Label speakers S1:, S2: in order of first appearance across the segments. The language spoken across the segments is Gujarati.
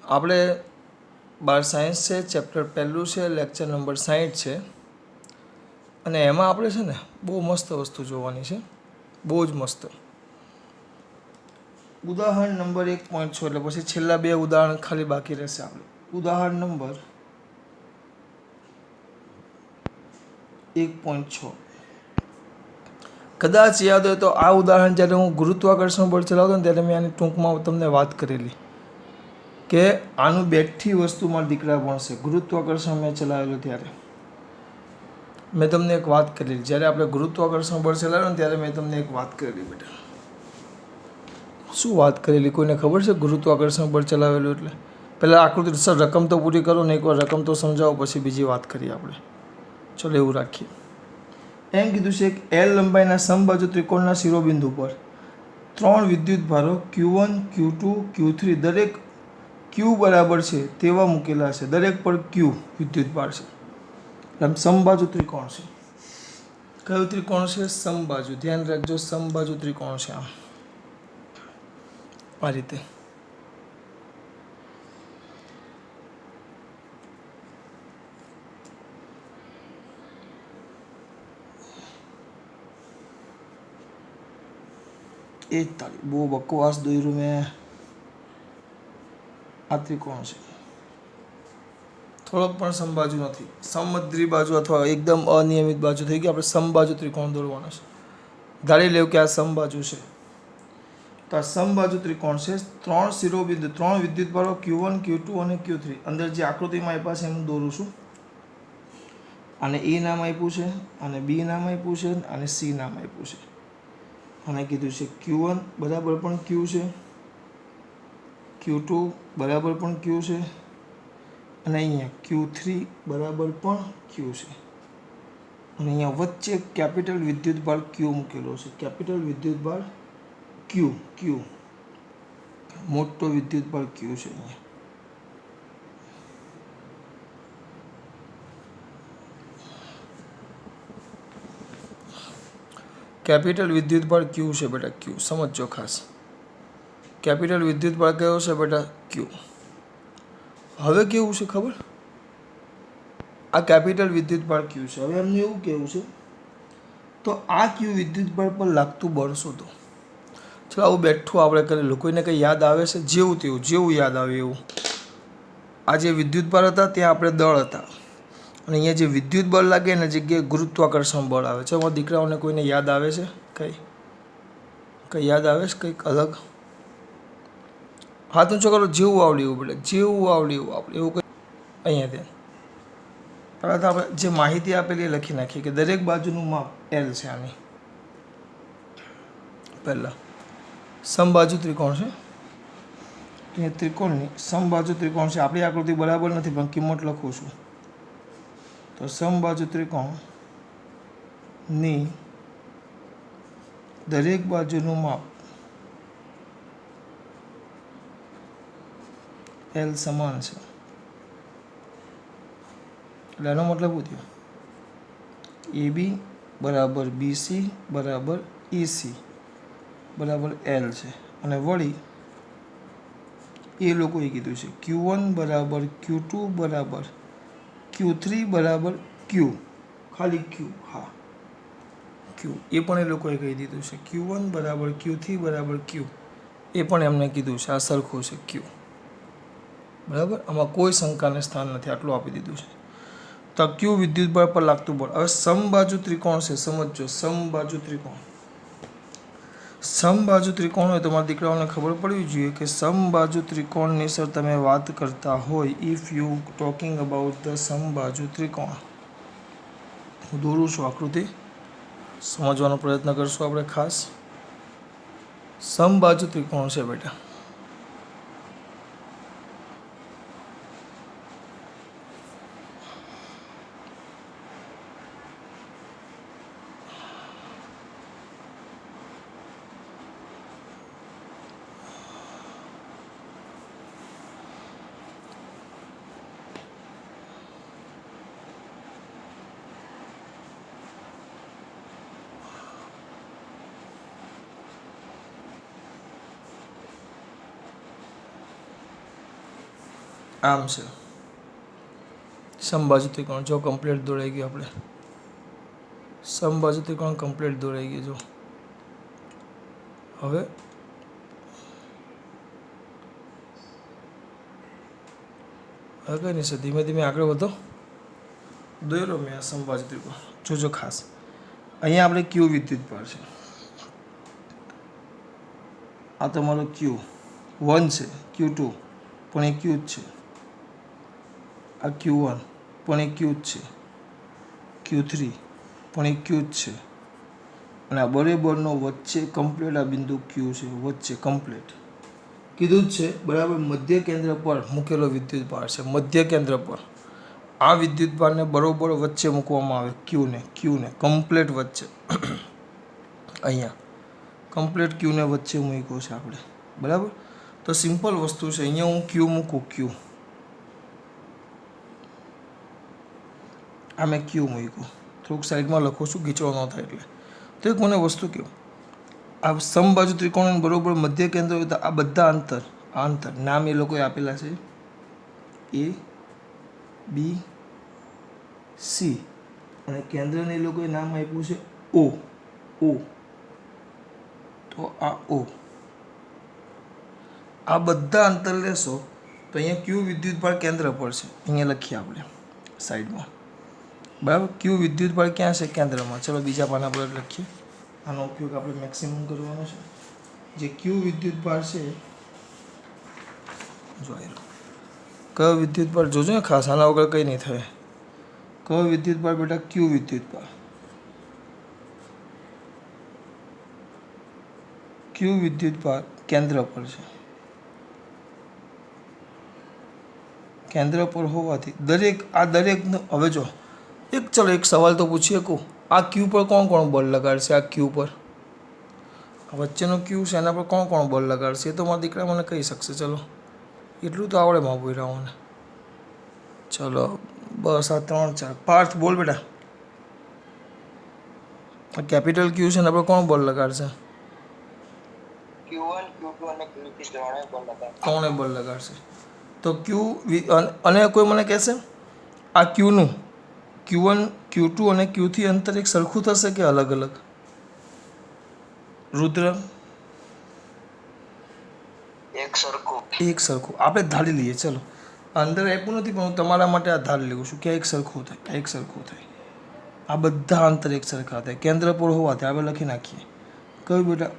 S1: આપણે 12 સાયન્સ છે, ચેપ્ટર પહેલું છે, લેક્ચર નંબર 60 છે. અને એમાં આપણે છે ને બહુ મસ્ત વસ્તુ જોવાની છે, બહુ જ મસ્ત. ઉદાહરણ નંબર 1.6 એટલે પછી છેલ્લા 2 ઉદાહરણ ખાલી બાકી રહેશે. આપણે ઉદાહરણ નંબર 1.6 કદાચ યાદ હોય તો આ ઉદાહરણ જ્યારે હું ગુરુત્વાકર્ષણ બળ ચલાવતો ને ત્યારે મેં આની ટૂંકમાં તમને વાત કરેલી કે આનું બેઠી વસ્તુમાં દીકરા ભણશે. ગુરુત્વાકર્ષણ મેં ચલાવેલું ત્યારે મેં તમને એક વાત કરેલી. જ્યારે આપણે ગુરુત્વાકર્ષણ બળ ચલાવ્યું ને ત્યારે મેં તમને એક વાત કરેલી બેટા. શું વાત કરેલી કોઈને ખબર છે? ગુરુત્વાકર્ષણ બળ ચલાવેલું એટલે પહેલાં આકૃતિ સર રકમ તો પૂરી કરો ને, એકવાર રકમ તો સમજાવો પછી બીજી વાત કરીએ આપણે. ચલો એવું રાખીએ. એમ કીધું છે કે એલ લંબાઈના સમબાજુ ત્રિકોણના શિરોબિંદુ પર 3 વિદ્યુત ભારો Q1, Q2, Q3 દરેક Q બરાબર છે તેવા મૂકેલા છે. દરેક પર Q વિદ્યુત ભાર છે. સમબાજુ ત્રિકોણ છે. કયું ત્રિકોણ છે? સમબાજુ. ધ્યાન રાખજો, સમબાજુ ત્રિકોણ છે. આ રીતે એ જ તારી બહુ બકવાસ દોર્યું મેં. આ ત્રિકોણ છે, થોડોક પણ સમબાજુ નથી. સમદ્રી બાજુ અથવા એકદમ અનિયમિત બાજુ થઈ ગઈ. આપણે સમબાજુ ત્રિકોણ દોરવાનો છે. ધારી લેવું કે આ સમબાજુ છે, તો આ સમબાજુ ત્રિકોણ છે. 3 શિરોબિંદુ, 3 વિદ્યુત ભારો Q1, Q2 અને Q3 અંદર જે આકૃતિમાં આપ્યા છે એનું દોરું છું. આને E નામ આપ્યું છે, આને B નામ આપ્યું છે, અને C નામ આપ્યું છે. આને કીધું છે Q1 બરાબર પણ Q છે, Q2 બરાબર પણ Q છે, અને અહીંયા Q3 બરાબર પણ Q છે. અને અહીંયા વચ્ચે કેપિટલ વિદ્યુત ભાર Q મૂકેલો છે. કેપિટલ વિદ્યુત ભાર Q, મોટો વિદ્યુત ભાર Q છે અહીંયા. કેપિટલ વિદ્યુત ભાર Q છે બેટા. Q સમજજો ખાસ. કેપિટલ વિદ્યુત ભાર કયો છે બેટા? Q. હવે કેવું છે ખબર? આ કેપિટલ વિદ્યુત ભાર Q છે. હવે એમને એવું કેવું છે તો આ Q વિદ્યુત ભાર પર લાગતું બળ શોધો. ચલો આવું બેઠું આપણે કરેલું. કોઈને કંઈ યાદ આવે છે? જેવું તેવું, જેવું યાદ આવે એવું. આ જે વિદ્યુત ભાર હતા ત્યાં આપણે દળ હતા, અને અહીંયા જે વિદ્યુત બળ લાગે એના જગ્યાએ ગુરુત્વાકર્ષણ બળ આવે છે. અમારા દીકરાઓને કોઈને યાદ આવે છે? કંઈ યાદ આવે છે કંઈક અલગ? હાથ ઊંચો કરો. જેવું આવડે એવું બોલે, જેવું આવડે એવું આપણે એવું કંઈ અહીંયા ધ્યાન. પહેલાં તો આપણે જે માહિતી આપેલી એ લખી નાખીએ કે દરેક બાજુનું માપ L છે. આની પહેલાં સમબાજુ ત્રિકોણ છે. એ ત્રિકોણની સમબાજુ ત્રિકોણ છે. આપણી આકૃતિ બરાબર નથી પણ કિંમત લખું છું. તો સમબાજુ ત્રિકોણની દરેક બાજુનું માપ L સમાન છે. એટલે એનો મતલબ શું થયો? AB બરાબર BC બરાબર EC બરાબર L છે. અને વળી એ લોકોએ કીધું છે Q1 બરાબર Q2 બરાબર Q3 બરાબર Q, ખાલી Q. હા, Q એ પણ એ લોકોએ કહી દીધું છે. Q1 બરાબર Q3 બરાબર Q એ પણ એમને કીધું છે. આ સરખું છે Q. બરાબર, આમાં કોઈ શંકાને સ્થાન નથી. આટલું આપી દીધું છે. તો Q વિદ્યુત બળ પર લાગતું બળ. હવે સમબાજુ ત્રિકોણ છે, સમજજો. સમબાજુ ત્રિકોણ, સમબાજુ ત્રિકોણ હોય તો મારા દીકરાઓને ખબર પડવી જોઈએ કે સમબાજુ ત્રિકોણની સર તમે વાત કરતા હોય, if you talking about the સમબાજુ ત્રિકોણ. હું દોરું છું આકૃતિ, સમજવાનો પ્રયત્ન કરશું આપણે ખાસ. સમબાજુ ત્રિકોણ છે બેટા. આમ છે સમબાજુ ત્રિકોણ. જો કમ્પ્લીટ દોરાઈ ગયું, આપણે સમબાજુ ત્રિકોણ કમ્પ્લીટ દોરાઈ ગયું. જો હવે કંઈ નહીં સર, ધીમે ધીમે આગળ વધો. દોર્યો મેં આ સમબાજુ ત્રિકોણ. જોજો ખાસ, અહીંયા આપણે ક્યુ વિદ્યુતભાર છે, આ તમારો Q1 છે, Q2 પણ એ Q જ છે, આ Q1 પણ એ Q જ છે, Q3 પણ એ Q જ છે, અને આ બરાબરનો વચ્ચે કમ્પ્લીટ આ બિંદુ Q છે, વચ્ચે કમ્પ્લીટ કીધું જ છે બરાબર. મધ્ય કેન્દ્ર પર મૂકેલો વિદ્યુતભાર છે, મધ્ય કેન્દ્ર પર. આ વિદ્યુતભારને બરોબર વચ્ચે મૂકવામાં આવે, ક્યુને કમ્પ્લીટ વચ્ચે. અહીંયા કમ્પ્લીટ ક્યુને વચ્ચે મૂક્યો છે આપણે, બરાબર. તો સિમ્પલ વસ્તુ છે, અહીંયા હું ક્યુ મૂકું, ક્યુ આ મેં ક્યુ મૂક્યું, થોડુંક સાઈડમાં લખું છું, ગીચડો ન થાય એટલે. તો એક મને વસ્તુ કહું, આ સમબાજુ ત્રિકોણ બરોબર મધ્ય કેન્દ્ર હોય તો આ બધા અંતર નામ એ લોકોએ આપેલા છે, A B C, અને કેન્દ્રને એ લોકોએ નામ આપ્યું છે O. તો આ O, આ બધા અંતર લેશો તો અહીંયા ક્યુ વિદ્યુતભાર કેન્દ્ર પર છે, અહીંયા લખીએ આપણે સાઈડમાં, બરાબર. ક્યુ વિદ્યુતભાર ક્યાં છે? કેન્દ્રમાં. ચલો બીજા પાના પર લખીએ. આનો ઉપયોગ આપણે મેક્સિમમ કરવાનો છે. જે ક્યુ વિદ્યુતભાર છે, જોઈ લો કયો વિદ્યુતભાર, જોજો ને ખાસ, આના વગર કંઈ નહીં થાય. કયો વિદ્યુતભાર બેટા? ક્યુ વિદ્યુતભાર. ક્યુ વિદ્યુતભાર કેન્દ્ર પર છે. કેન્દ્ર પર હોવાથી દરેકનો હવે જો એક સવાલ તો પૂછી શકું, આ ક્યુ પર કોણ કોણ બળ લગાડશે? આ ક્યુ પર, આ વચ્ચેનો ક્યુ છે એના પર કોણ કોણ બળ લગાડશે? એ તો મારા દીકરા મને કહી શકશે. ચલો એટલું તો આવડે માં બોયરાઓને. ચલો બસ આ 3 4 પાર્થ બોલ બેટા. આ કેપિટલ ક્યુ છે એના પર કોણ બળ લગાડશે?
S2: Q1 Q2 અને Q3
S1: ત્રણે બળ લગાડશે. તો ક્યુ અને કોઈ મને કહેશે આ ક્યુનું Q1 Q2 અને Q3 અંતર એક સરખું થશે કે અલગ અલગ? રુદ્ર
S2: એક સરખું.
S1: આપણે ધારી લઈએ. ચલો અંદર આપ્યું નથી પણ હું તમારા માટે આ ધારી લઉં છું કે એક સરખું થાય, એક સરખું થાય. આ બધા અંતર એક સરખા થાય કેન્દ્ર પર હોવાથી. આપણે લખી નાખીએ કયું બેટા?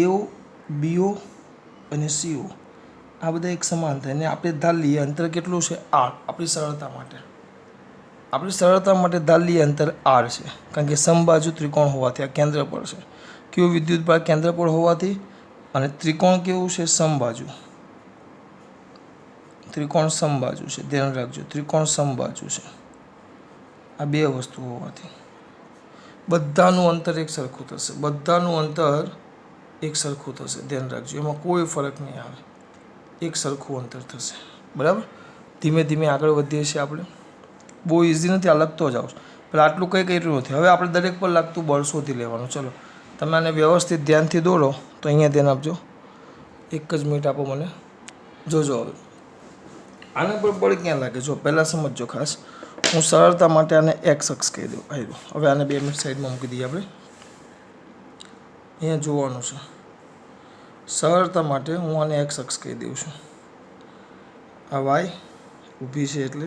S1: AO BO અને CO આ બધા એક સમાન થાય ને આપણે ધાર લઈએ અંતર કેટલું છે? R. આપણી સરળતા માટે ધાર લઈએ અંતર R છે, કારણ કે સમબાજુ ત્રિકોણ હોવાથી આ કેન્દ્ર પર છે. ક્યુ વિદ્યુતભાર કેન્દ્ર પર હોવાથી, અને ત્રિકોણ કેવું છે? સમબાજુ. ત્રિકોણ સમબાજુ છે, ધ્યાન રાખજો, ત્રિકોણ સમબાજુ છે. આ બે વસ્તુ હોવાથી બધાનું અંતર એક સરખું થશે, ધ્યાન રાખજો. એમાં કોઈ ફરક નહીં આવે, એક સરખું અંતર થશે, બરાબર. ધીમે ધીમે આગળ વધીએ છીએ આપણે. બહુ ઇઝી નથી, આ લખતો જાઓ. પણ આટલું કંઈ કર્યું નથી. હવે આપણે દરેક પર લાગતું બળ શોધી લેવાનું. ચલો તમે આને વ્યવસ્થિત ધ્યાનથી દોરો તો અહીંયા ધ્યાન આપજો. એક જ મિનિટ આપો મને. જોજો હવે આના પર બળ ક્યાં લાગે? જો પહેલાં સમજજો ખાસ. હું સરળતા માટે આને એક્સ અક્ષ કહી દઉં. આવ્યું. હવે આને 2 મિનિટ સાઈડમાં મૂકી દઈએ આપણે. અહીંયા જોવાનું છે. સરળતા માટે હું આને એક્સ અક્ષ કહી દઉં છું. આ વાય ઊભી છે એટલે,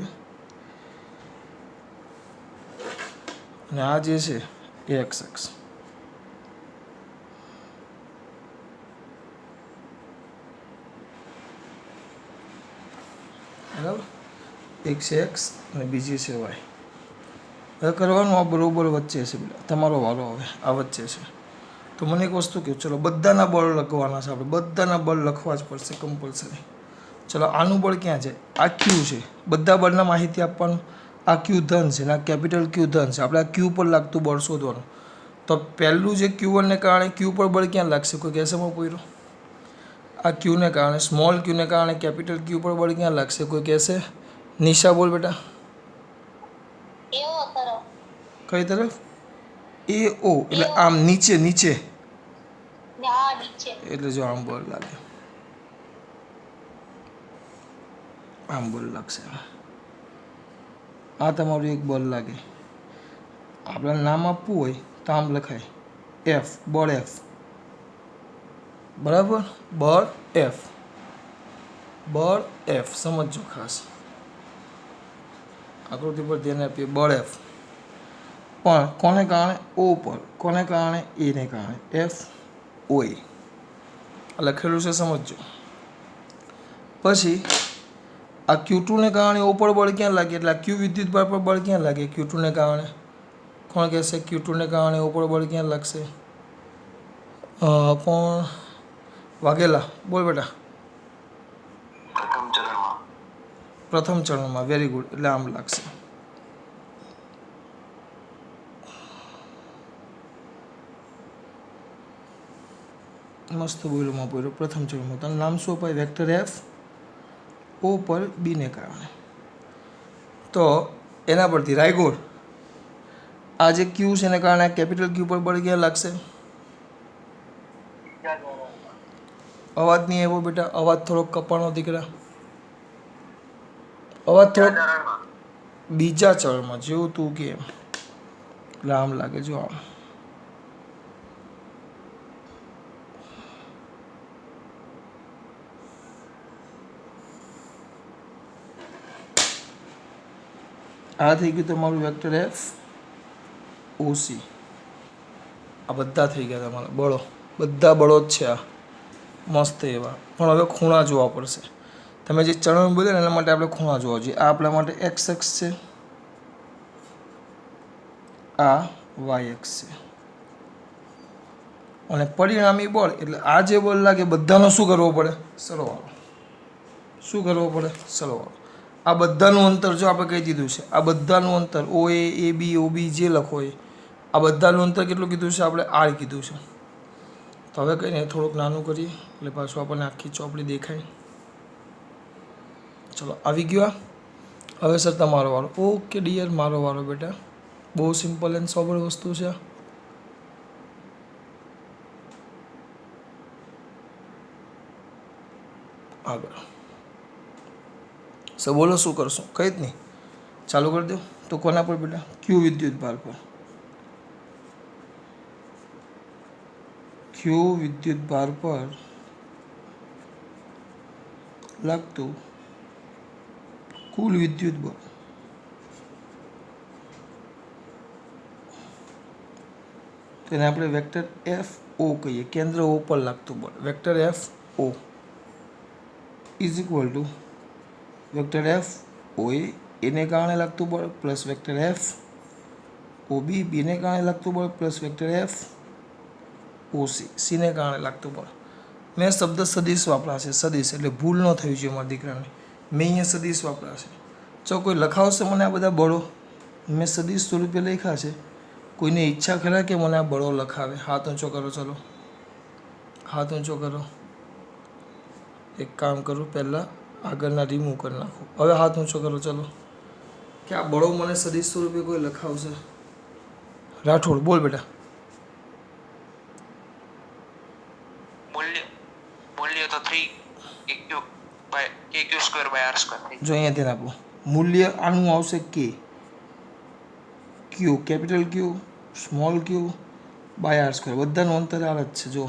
S1: અને આ જે છે એ એક્સ અક્ષ. બરાબર. એક છે એક્સ અને બીજી છે વાય. હવે કરવાનું આ બરોબર વચ્ચે છે. તમારો વારો હવે આ વચ્ચે છે. તો મને એક વસ્તુ કહો, ચલો બધાના બળ લખવાના છે. આપણે બધાના બળ લખવા જ પડશે કમ્પલસરી. ચલો આનું બળ ક્યાં છે? આ ક્યુ છે. બધા બળના માહિતી આપવાનું. આ ક્યુ ધન છે ને આ કેપિટલ ક્યુ ધન છે. આપણે આ ક્યુ પર લાગતું બળ શોધવાનું. તો પહેલું જે Q1ને કારણે ક્યુ પર બળ ક્યાં લાગશે? કોઈ કહેશે માં પૂર્યો? આ ક્યુને કારણે, સ્મોલ ક્યુને કારણે કેપિટલ ક્યુ પર બળ ક્યાં લાગશે? કોઈ કહેશે? નિશા બોલ બેટા. કઈ તરફ? AO એટલે આમ નીચે. એટલે જો આમ બળ લાગે. આમ બોલ લાગશે. આ તમારું એક બોલ લાગે. આપણે નામ આપવું હોય તો આમ લખાય એફ, બળ એફ. બરાબર, બળ એફ, બળ એફ સમજો ખાસ. આકૃતિ પર ધ્યાન આપીએ. બળ એફ પણ કોને કારણે? ઓ પર. કોને કારણે? એને કારણે. એફ ઓ એ લખેલું છે, સમજો. પછી આ Q2 ને કારણે ઓ પર બળ ક્યાં લાગે? એટલે આ Q વિદ્યુત ભાર પર બળ ક્યાં લાગે? Q2 ને કારણે. કોણ કહેશે Q2 ને કારણે ઓ પર બળ ક્યાં લાગશે? કોણ? વાઘેલા, બોલ બેટા.
S2: પ્રથમ ચરણમાં.
S1: પ્રથમ ચરણમાં. Very good. એટલે આમ લાગશે. મસ્ત બોલ્યોમાં બોલ્યો. પ્રથમ ચરણમાં તને નામ શું અપાય? વેક્ટર એફ ઓ પર બી ને કારણે. તો એના પરથી રાયગોળ આ જે ક્યુ છે એને કારણે કેપિટલ ક્યુ પર બળ ક્યાં લાગશે? અવાજ નહીં આવ્યો બેટા. અવાજ થોડોક કપાણો દીકરા. અવાજ થોડોક બીજા ચરણમાં જેવું તું કે એટલે આમ લાગે. જો આમ આ થઈ ગયું તમારું વેક્ટર એફ ઓસી. આ બધા થઈ ગયા તમારા બળો. બધા બળો જ છે આ, મસ્ત એવા. પણ હવે ખૂણા જોવા પડશે. તમે જે ચરણ બોલ્યા ને એના માટે આપણે ખૂણા જોવા જોઈએ. આ આપણા માટે એક્સ અક્ષ છે, આ વાય અક્ષ છે. અને પરિણામી બળ એટલે આ જે બળ લાગે બધાનો શું કરવો પડે? સરવાળો. શું કરવો પડે? સરવાળો. આ બધાનું અંતર જો આપણે કહી દીધું છે, આ બધાનું અંતર ઓ એ બી ઓ બી જે લખો એ આ બધાનું અંતર કેટલું કીધું છે? આપણે આર કીધું છે. તો હવે કંઈ નહીં, થોડુંક નાનું કરીએ એટલે પાછું આપણને આખી ચોપડી દેખાય. ચલો આવી ગયો. હવે સર તમારો વારો. ઓકે ડિયર, મારો વારો બેટા. બહુ સિમ્પલ એન્ડ સોબર વસ્તુ છે. આગળ સર બોલો શું કરશું? કંઈ જ નહીં, ચાલુ કરી દો. તો કોના પર બેટા? ક્યુ વિદ્યુત ભાર પર. ક્યુ વિદ્યુત ભાર પર લાગતું કુલ વિદ્યુત બળ તેને આપણે વેક્ટર એફ ઓ કહીએ. કેન્દ્ર ઓ પર લાગતું બળ vector F O is equal to vector F O એને કારણે લાગતું બળ પ્લસ વેક્ટર એફ ઓ બીને કારણે લાગતું બળ પ્લસ વેક્ટર એફ ઓસી સીને કારણે લાગતું બળ. મેં શબ્દ સદિશ વાપરા છે. સદિશ એટલે ભૂલ ન થવી જોઈએ મારા દીકરાને. મેં અહીંયા સદિશ વાપરા છે. જો કોઈ લખાવશે મને આ બધા બળો, મેં સદિશ સ્વરૂપે લખ્યા છે. કોઈને ઈચ્છા ખરા કે મને આ બળો લખાવે? હાથ ઊંચો કરો. ચલો હાથ ઊંચો કરો. એક કામ કરું, પહેલાં આગળના રિમૂવ કરી નાખો. હવે હાથ ઊંચો કરો. ચલો કે આ બળો મને સદિશ સ્વરૂપે કોઈ લખાવશે? રાઠોડ, બોલ બેટા.
S2: મૂલ્ય તો 3 kq²
S1: જો અહીંયા ધ્યાન આપો. મૂલ્ય આનું આવશે કે Q, capital Q, small Q by r². બધાનું અંતર r જ છે. જો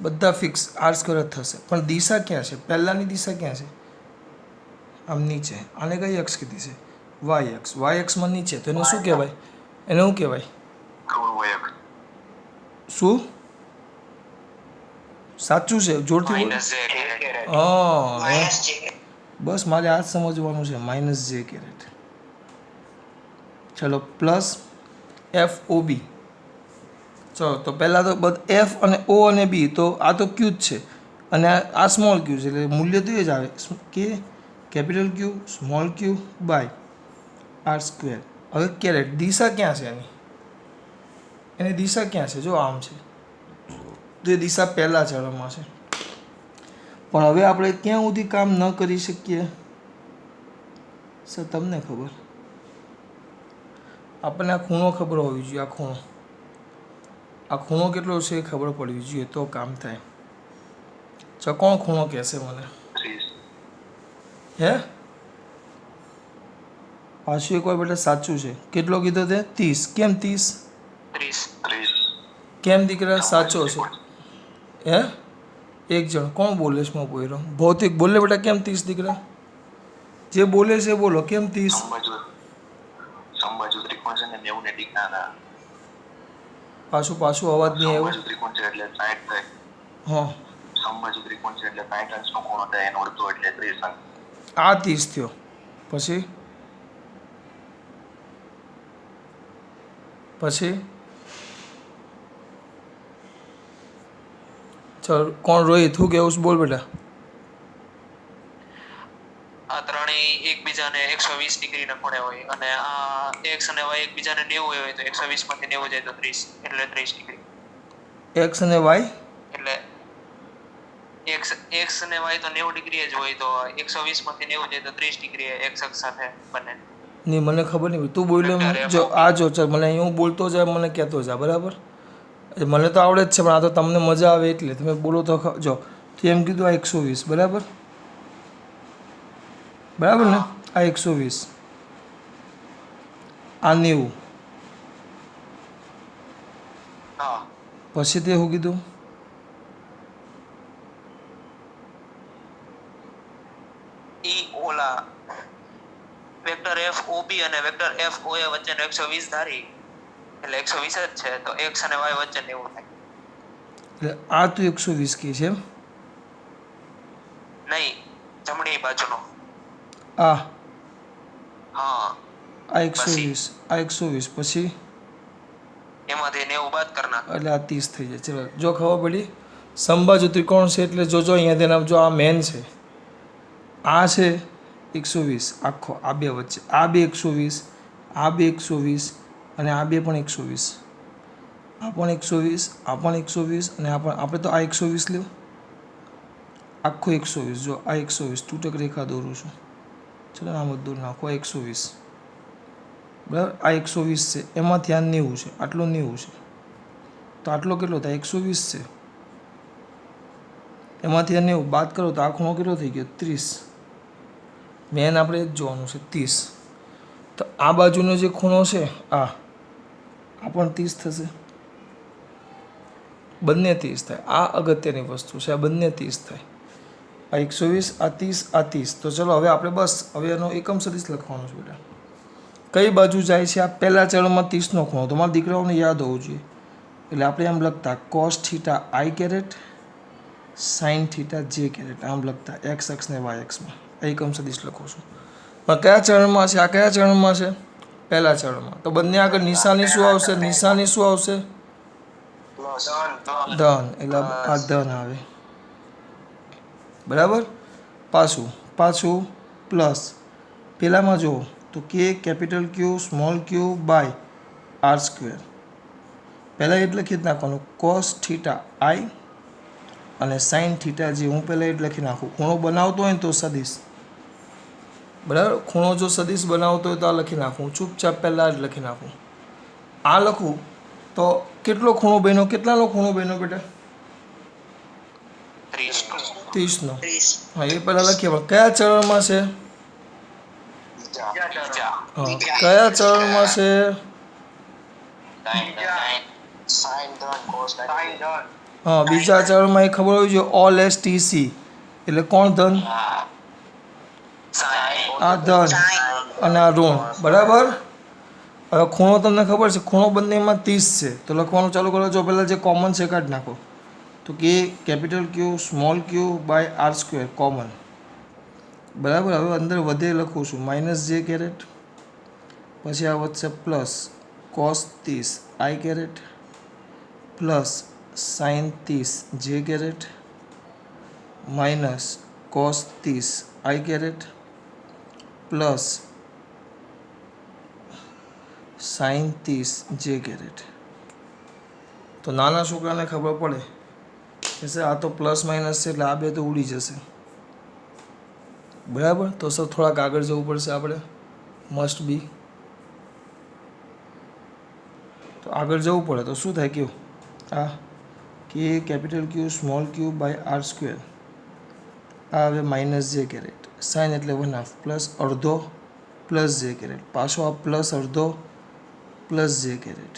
S1: બધા ફિક્સ r² જ થશે. પણ દિશા ક્યાં છે? પહેલાંની દિશા ક્યાં છે? આમ નીચે. આને કઈ અક્ષ કીધી છે? વાય અક્ષ. વાય અક્ષમાં નીચે. તો એને શું કહેવાય? એને શું કહેવાય? શું સાચું છે? જોરથી બોલ. હા, બસ મારે આ જ સમજવાનું છે. -j². ચલો પ્લસ એફ ઓ બી. ચલો તો પહેલાં તો એફ અને ઓ અને બી તો આ તો ક્યુ જ છે અને આ સ્મોલ ક્યુ છે એટલે મૂલ્ય તો એ જ આવે K capital Q small Q by r². હવે કેરેટ દિશા ક્યાં છે એની દિશા ક્યાં છે? જો આમ છે તો એ દિશા પહેલા ચરણમાં છે. પણ હવે આપણે ક્યાં સુધી કામ ન કરી શકીએ? સર તમને ખબર. આપણને આ ખૂણો ખબર હોવી જોઈએ. આ ખૂણો કેટલો છે એ ખબર પડવી જોઈએ તો કામ થાય. કોણ ખૂણો કહેશે મને? હે પાછું એકવાર બેટા સાચું છે. કેટલો કીધો તે 30. કેમ 30?
S2: 30.
S1: કેમ દીકરા સાચો છે? હે એક જણ કોણ બોલે છે? માં બોલ્યો ભૌતિક બોલે બેટા. કેમ 30 દીકરા? જે બોલે છે બોલો. કેમ 30?
S2: સમબાજુ ત્રિકોણ છે ને 90 ડિગ્રીના.
S1: પાછું અવાજ નહીં આવ્યો.
S2: સમબાજુ ત્રિકોણ છે એટલે 60 થાય.
S1: હા
S2: સમબાજુ ત્રિકોણ છે એટલે 60 અંશનો ખૂણો થાય, એનો અડધો એટલે 30 અંશ.
S1: આ 30 થયો. પછી ચલ કોણ રોહિત? શું કેવું છે? બોલ બેટા.
S2: આ ત્રણેય એકબીજાને 120 ડિગ્રીના ખૂણે હોય અને આ x અને y એકબીજાને 90 હોય તો 120 માંથી 90 જાય તો 30 એટલે 30 ડિગ્રી.
S1: x અને y
S2: એટલે x અને y તો 90 ડિગ્રી જ હોય તો 120 માંથી 90 જાય તો 30 ડિગ્રી x અક્ષ સાથે બને.
S1: નહીં મને ખબર નહીં. તું બોલ્યો જો આ જો ચાલ મને અહીં હું બોલતો જા, મને કહેતો જા બરાબર. મને તો આવડે જ છે પણ આ તો તમને મજા આવે એટલે તમે બોલો તો જો તું એમ કીધું આ 120 બરાબર બરાબર ને? આ 120 આ 90
S2: હા
S1: પછી તે શું કીધું?
S2: ઈ ઓલા વેક્ટર f ob અને વેક્ટર f oa વચ્ચેનો 120 ધારી એટલે 120 જ છે તો x અને y વચ્ચે 90 થાય.
S1: એટલે આ તું 120 કહે છે એમ?
S2: નહીં, જમણી બાજુનો.
S1: આ
S2: હા
S1: આ 120 આ 120 પછી
S2: એમાંથી 90 બાદ કરી નાખ
S1: એટલે આ 30 થઈ જાય. ચલો જો ખબર પડી. સમબાજુ ત્રિકોણ છે એટલે જોજો અહીંયા ધ્યાન આપજો. આ મેન છે, આ છે 120 આખો, આ બે વચ્ચે આ બે 120, આ બે 120 અને આ બે પણ 120, આ પણ 120, આ પણ 120 અને આ પણ. આપણે તો આ 120 લેવું આખો 120. જો આ 120 તૂટક રેખા દોરું છું. ચલો આમ જ દૂર નાખો. 120 બરાબર. આ 120 છે, એમાંથી આ 90 છે, આટલો 90 છે તો આટલો કેટલો થાય? 120 છે, એમાંથી આ 90 બાદ કરો તો આ ખૂણો કેટલો થઈ ગયો? 30. મેન આપણે જ જોવાનું છે 30. તો આ બાજુનો જે ખૂણો છે આ પણ 30 થશે. બંને 30 થાય. આ અગત્યની વસ્તુ છે, આ બંને 30 થાય. આ 120 આ 30 આ 30. તો ચલો હવે આપણે બસ હવે એનો એકમ સદિશ લખવાનો છે બેટા. કઈ બાજુ જાય છે? આ પહેલા ચરણમાં 30નો ખૂણો. તમારા દીકરાઓને યાદ હોવું જોઈએ. એટલે આપણે એમ લખતા cos theta i caret sin theta j caret આમ લખતા x અક્ષ ને y અક્ષમાં. એકમ સદિશ લખો છું. પણ કયા ચરણમાં છે? આ કયા ચરણમાં છે? પહેલા ચરણમાં. તો બંને આગળ નિશાની શું આવશે? નિશાની શું આવશે? ધન. એટલે આ ધન આવે બરાબર. પાછું પ્લસ. પેલામાં જુઓ તો K capital Q small Q by R square. પહેલાં એટલે લખી જ નાખવાનું કોસ થીટા આઈ અને સાઇન થીટા જે. હું પહેલાં એટલે લખી નાખું. ખૂણો બનાવતો હોય ને તો સદિશ બરાબર. ખૂણો જો સદિશ બનાવતો હોય તો આ લખી નાખું. ચૂપચાપ પહેલાં જ લખી નાખું. આ લખું તો કેટલો ખૂણો બન્યો? કેટલાનો ખૂણો બન્યો બેટા? 30નો. હા એ પહેલાં લખીએ. પણ કયા ચરણમાં છે? હા કયા ચરણમાં છે? હા બીજા ચરણમાં. એ ખબર હોવી જોઈએ. ઓલ એસ ટી સી એટલે કોણ ધન? આ ધન અને આ ઋણ બરાબર. હવે ખૂણો તમને ખબર છે, ખૂણો બંનેમાં 30 છે તો લખવાનું ચાલુ કરો. જો પહેલાં જે કોમન છે કાઢી નાખો. તો K capital Q small Q by R square common બરાબર. હવે અંદર વધે લખું છું માઇનસ જે કેરેટ, પછી આ વધશે પ્લસ કોસ 30 આઈ caret plus sign 30 J caret minus cos 30 આઈ caret plus sign 30 J caret. તો નાના છોકરાને ખબર પડે કે સર આ તો પ્લસ માઇનસ છે એટલે આ બે તો ઉડી જશે બરાબર. તો સર થોડાક આગળ જવું પડશે આપણે. મસ્ટ બી તો આગળ જવું પડે તો શું થાય? કયું આ K capital Q small Q by R square. આ હવે માઇનસ જે કેરેટ સાઇન એટલે 1/2 પ્લસ અડધો પ્લસ જે કેરેટ, પાછો આ પ્લસ અડધો પ્લસ જે કેરેટ,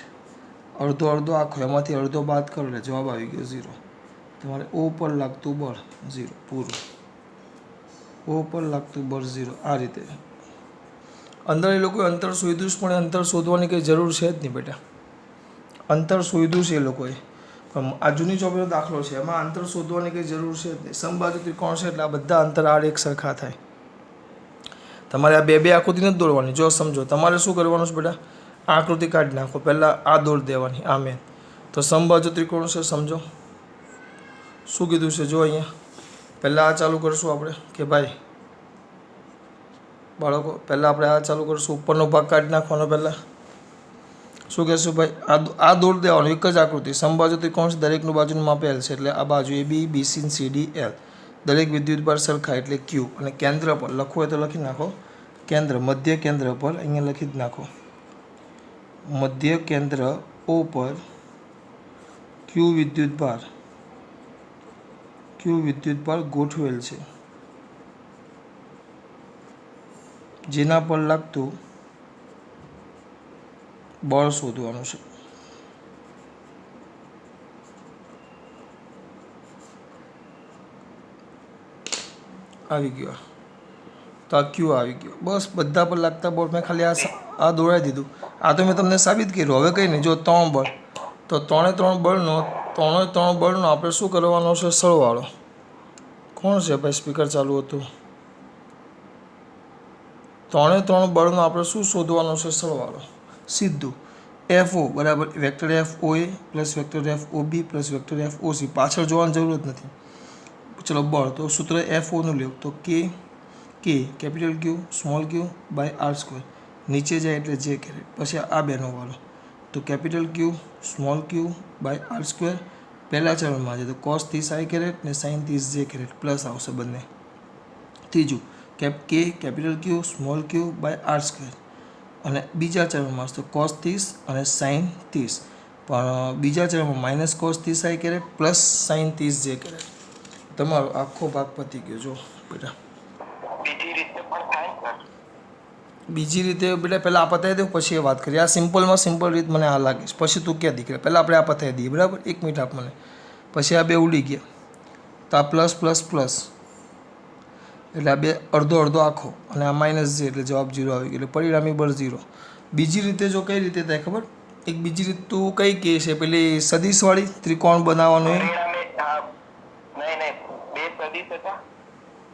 S1: અડધો અડધો આખો, એમાંથી અડધો બાદ કરો એટલે જવાબ આવી ગયો 0. તમારે ઓ પર લાગતું બળ 0 પૂરું. ઓ પર લાગતું બળ 0. આ રીતે અંદર એ લોકોએ અંતર શોધ્યું પણ અંતર શોધવાની કંઈ જરૂર છે જ નહીં બેટા. અંતર શોધ્યું છે એ લોકોએ, પણ આ જૂની ચોપડીનો દાખલો છે એમાં અંતર શોધવાની કંઈ જરૂર છે જ નહીં. સમબાજુ ત્રિકોણ છે એટલે આ બધા અંતર આડ એક સરખા થાય. તમારે આ બે આકૃતિ નથી દોરવાની. જો સમજો, તમારે શું કરવાનું છે બેટા, આ આકૃતિ કાઢી નાખો, પહેલાં આ દોરી દેવાની, આ મેન. તો સમબાજુ ત્રિકોણ છે, સમજો શું કીધું છે. જો અહીંયા પહેલાં આ ચાલુ કરીશું આપણે કે ભાઈ બાળકો, પહેલાં આપણે આ ચાલુ કરીશું, ઉપરનો ભાગ કાઢી નાખવાનો. પહેલાં શું કહેશું ભાઈ, આ દોરી દેવાનું, એક જ આકૃતિ. સમબાજુ ત્રિકોણ છે, દરેકનું બાજુનું માપ L છે, એટલે આ બાજુ AB, BC, CD, L. દરેક વિદ્યુત ભાર સરખા એટલે Q. અને કેન્દ્ર પર લખવું હોય તો લખી નાખો કેન્દ્ર, મધ્ય કેન્દ્ર પર અહીંયા લખી જ નાખો, મધ્ય કેન્દ્ર O પર Q વિદ્યુત ભાર ગોઠવેલ છે, જેના પર લાગતું બળ શોધવાનું છે. આવી ગયો તો આ ક્યુ આવી ગયો. બસ બધા પર લાગતા બળ મેં ખાલી આ દોડાવી દીધું. આ તો મેં તમને સાબિત કર્યું. હવે કંઈ નહીં. જો 3 બળ, તો 3 બળનો આપણે શું કરવાનો છે, સરવાળો. કોણ છે ભાઈ, સ્પીકર ચાલુ હતું. 3 બળનો આપણે શું શોધવાનો છે, સરવાળો. સીધું FO બરાબર vector FOA plus vector FOB plus vector FOC. પાછળ જોવાની જરૂર જ નથી. ચલો બળ, તો સૂત્ર FOનું લેવું તો K capital Q small q by r². નીચે જાય એટલે જે કેરેટ. પછી આ બેનો વાળો, તો capital Q small q by r². પહેલા ચરણમાં છે તો cos 30 i કેરેટ ને sin 30 જે કેરેટ પ્લસ આવશે બંને. ત્રીજું capital Q small q by r². અને બીજા ચરણમાં તો cos 30 અને sin 30. પણ બીજા ચરણમાં minus cos 30 i caret plus sin 30 J caret. તમારો આખો ભાગ પતી ગયો. જો બેટા બીજી રીતે બેટા પહેલાં આ પતાવી દઉં પછી એ વાત કરીએ. આ સિમ્પલમાં સિમ્પલ રીત મને આ લાગે છે. પછી તું ક્યાં દીકરા, પહેલાં આપણે આ પતાવી દઈએ બરાબર. 1 મિનિટ આપ મને. પછી આ બે ઉડી ગયા તો આ પ્લસ પ્લસ પ્લસ એટલે આ બે અડધો અડધો આખો અને આ માઇનસ જે એટલે જવાબ 0 આવી ગયો. એટલે પરિણામી બળ 0. બીજી રીતે જો કઈ રીતે થાય ખબર, એક બીજી રીત તું કઈ કહે છે, પેલી સદિશવાળી ત્રિકોણ બનાવવાનું.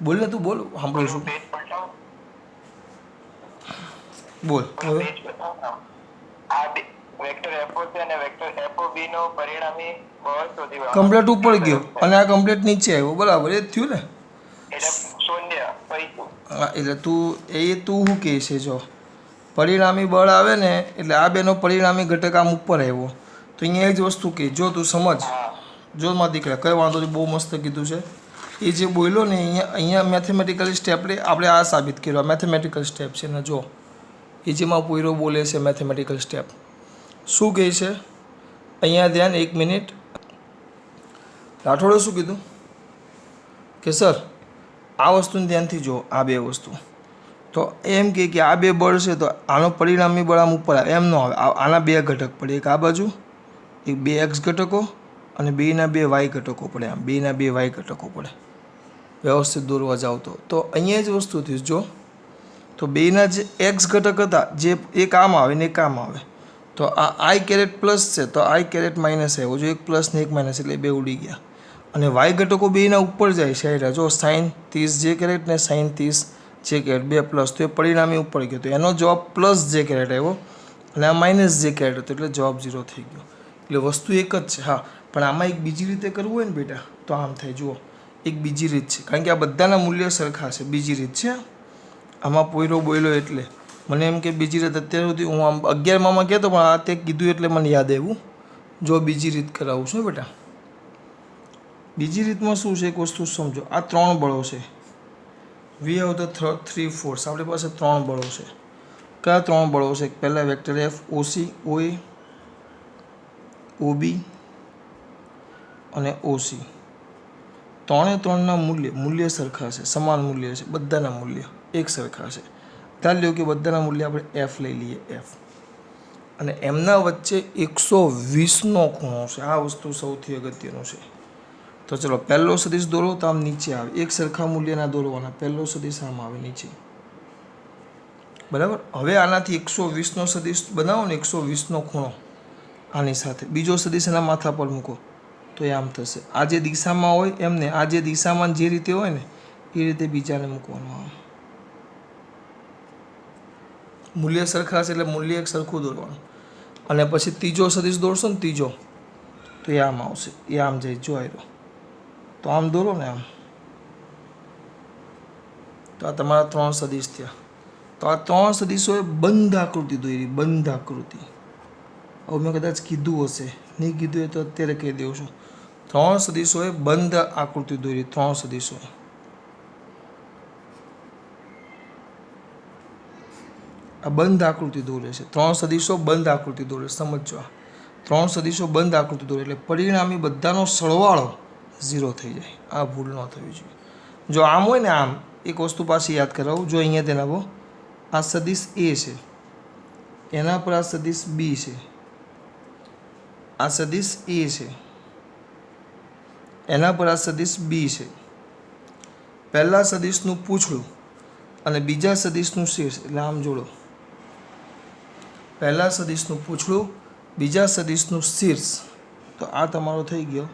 S1: બોલ ને તું, બોલ, સાંભળું છું, બોલ. કમ્પ્લેટ ઉપર ગયો અને આ કમ્પ્લેટ નીચે આવ્યો, બરાબર. એ જ થયું ને. હા, એટલે તું શું કહે છે, જો પરિણામી બળ આવે ને એટલે આ બેનો પરિણામી ઘટક આમ ઉપર આવ્યો તો અહીંયા એ જ વસ્તુ કહે. જો તું સમજ, જો માં દીકરા કઈ વાંધો નહીં, બહુ મસ્ત કીધું છે. એ જે બોલ્યો ને અહીંયા મેથેમેટિકલ સ્ટેપ આપણે આ સાબિત કર્યું. આ મેથેમેટિકલ સ્ટેપ છે ને. જો એ જેમાં પોયરો બોલે છે મેથેમેટિકલ સ્ટેપ શું કહે છે અહીંયા ધ્યાન. 1 મિનિટ. રાઠોડે શું કીધું કે સર આ વસ્તુને ધ્યાનથી જો, આ બે વસ્તુ તો એમ કે આ બે બળ છે તો આનો પરિણામી બળ આમ ઉપર આવે, એમ ન આવે. આના બે ઘટક પડે, એક આ બાજુ, એક 2 x ઘટકો અને બેના 2 y ઘટકો પડે. આમ બેના 2 y ઘટકો પડે. વ્યવસ્થિત દોરવા જાવ તો અહીંયા જ વસ્તુ થયું. જો તો બેના જે x ઘટક હતા જે એક આમ આવે ને એક આમ આવે, તો આ i કેરેટ પ્લસ છે તો i કેરેટ માઇનસ આવ્યો. જો એક પ્લસ ને એક માઇનસ એટલે બે ઉડી ગયા. અને y ઘટકો બેના ઉપર જાય છે. જો sin 30 જે કેરેટ ને sin 30 જે કેરેટ બે પ્લસ, તો એ પરિણામી ઉપર ગયો તો એનો જવાબ પ્લસ જે કેરેટ આવ્યો અને આ માઇનસ જે કેરેટ હતો એટલે જવાબ 0 થઈ ગયો. એટલે વસ્તુ એક જ છે. હા, પણ આમાં એક બીજી રીતે કરવું હોય ને બેટા તો આમ થાય. જુઓ, એક બીજી રીત છે, કારણ કે આ બધાના મૂલ્ય સરખા છે. બીજી રીત છે આમાં પોયરો બોયલો એટલે મને એમ કે બીજી રીત અત્યાર સુધી હું આમ 11માં કહેતો પણ આ તે કીધું એટલે મને યાદ આવ્યું. જો બીજી રીત કરાવું છું બેટા. બીજી રીતમાં શું છે એક વસ્તુ સમજો. આ 3 બળો છે. We have the 3 force. આપણી પાસે 3 બળો છે. કયા 3 બળો છે? પહેલાં vector F OC OA OB અને OC. ત્રણે ત્રણના મૂલ્ય સરખા છે, સમાન મૂલ્ય છે, બધાના મૂલ્ય એક સરખા છે. ખ્યાલ લ્યો કે બધાના મૂલ્ય આપણે એફ લઈ લઈએ એફ, અને એમના વચ્ચે 120નો ખૂણો છે. આ વસ્તુ સૌથી અગત્યનું છે. તો ચલો પહેલો સદિશ દોરો તો આમ નીચે આવે, એક સરખા મૂલ્યના દોરવાના. પહેલો સદિશ આમ આવે નીચે, બરાબર. હવે આનાથી 120નો સદિશ બનાવો ને, 120નો ખૂણો આની સાથે. બીજો સદિશ એના માથા પર મૂકો તો એ આમ થશે. આ જે દિશામાં હોય એમને, આ જે દિશામાં જે રીતે હોય ને એ રીતે બીજાને મૂકવાનું. આમ મૂલ્ય સરખા છે એટલે મૂલ્ય એક સરખું દોરવાનું. અને પછી ત્રીજો સદિશ દોરશો ને, ત્રીજો, તો એ આમ આવશે, એ આમ જાય, જો આવ્યો. તો આમ દોરો ને આમ, તો આ તમારા 3 સદિશ થયા. તો આ 3 સદિશોએ બંધ આકૃતિ દોરી, બંધ આકૃતિ. હવે મેં કદાચ કીધું હશે, નહીં કીધું હોય તો અત્યારે કહી દઉં છું. 3 સદિશોએ બંધ આકૃતિ દોરી, 3 સદિશોએ. આ બંધ આકૃતિ દોરે છે. 3 સદિશો બંધ આકૃતિ દોરે, સમજો. 3 સદિશો બંધ આકૃતિ દોરે એટલે પરિણામી બધાનો સરવાળો 0 થઈ જાય. આ ભૂલ ન થવી જોઈએ. જો આમ હોય ને, આમ એક વસ્તુ પાછી યાદ કરાવું. જો અહીંયા તેના આ સદિશ એ છે, એના પર આ સદિશ બી છે, આ સદિશ એ છે, એના પર આ સદિશ બી છે. પહેલા સદિશનું પૂંછડું અને બીજા સદિશનું શીર્ષ, એટલે આમ જોડો. પહેલા સદિશનું પૂંછડું, બીજા સદિશનું શીર્ષ, તો આ તમારો થઈ ગયો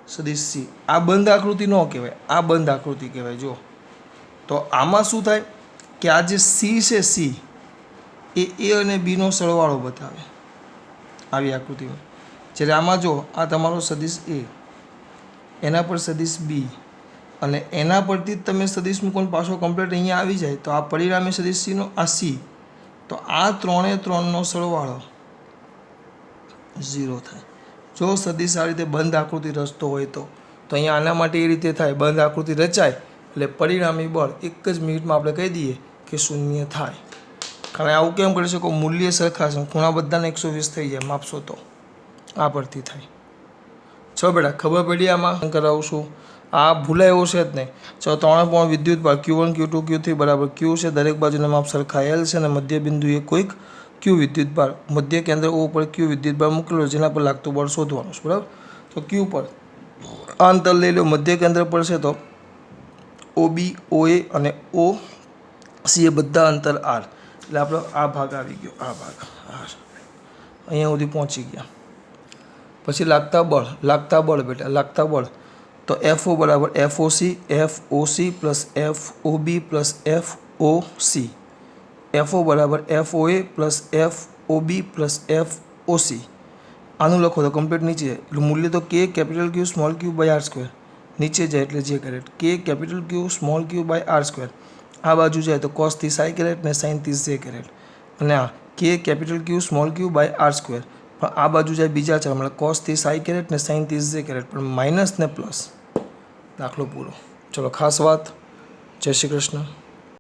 S1: સદિશ સી. આ બંધ આકૃતિ ન કહેવાય, આ બંધ આકૃતિ કહેવાય. જો તો આમાં શું થાય કે આ જે સી છે, સી એ અને બીનો સરવાળો બતાવે આવી આકૃતિમાં. જ્યારે આમાં જો આ તમારો સદિશ એ, એના પર સદિશ બી, અને એના પરથી જ તમે સદિશ મૂકો પાછો કમ્પ્લીટ અહીંયા આવી જાય, તો આ પરિણામી સદિશ સીનો આ સી, તો આ 3નો સરવાળો 0 થાય. જો સદિશ આ રીતે બંધ આકૃતિ રચતો હોય તો અહીંયા આના માટે એ રીતે થાય. બંધ આકૃતિ રચાય એટલે પરિણામી બળ એક જ મિનિટમાં આપણે કહી દઈએ કે 0 થાય. કારણ આવું કેમ કરી શકો? મૂલ્ય સરખા છે, ખૂણા બધાને 120 થઈ જાય, માપશો તો આ પરથી થાય. ચલો બેટા, ખબર પડી? આમાં કરાવશું. આ ભૂલાય એવું છે જ નહીં. ચલો 3 પોઈન્ટ વિદ્યુત ભાર Q1 Q2 Q3 બરાબર Q છે. દરેક બાજુના માપ સરખા L છે અને મધ્ય બિંદુએ કોઈક Q વિદ્યુત ભાર, મધ્ય કેન્દ્ર O પર Q વિદ્યુત ભાર મૂકેલો, જેના પર લાગતું બળ શોધવાનું છે. બરાબર. તો Q પર આ અંતર લઈ લો, મધ્ય કેન્દ્ર પર છે તો OB, OA અને OC એ બધા અંતર R. એટલે આપણો આ ભાગ આવી ગયો, આ ભાગ R અહીંયા સુધી પહોંચી ગયા. પછી લાગતા બળ બેટા, લાગતા બળ તો FO બરાબર FOC plus FOB plus FOC, FO બરાબર FOA plus FOB plus FOC. આનું લખો તો કમ્પ્લીટ નીચે જાય. એટલે મૂલ્ય તો K capital Q small Q by R square. નીચે જાય એટલે J caret K capital Q small Q by R square. આ બાજુ જાય તો cos 30 સાઈ કેરેટ ને sin 30 જે કેરેટ. અને આ K capital Q small Q by R square. પણ આ બાજુ જાય બીજા ચલમાં, cos 30 સાઈ કેરેટ ને sin 30 જે કેરેટ, પણ માઇનસ ને પ્લસ. દાખલો પૂરો. ચલો, ખાસ વાત. જય શ્રી કૃષ્ણ.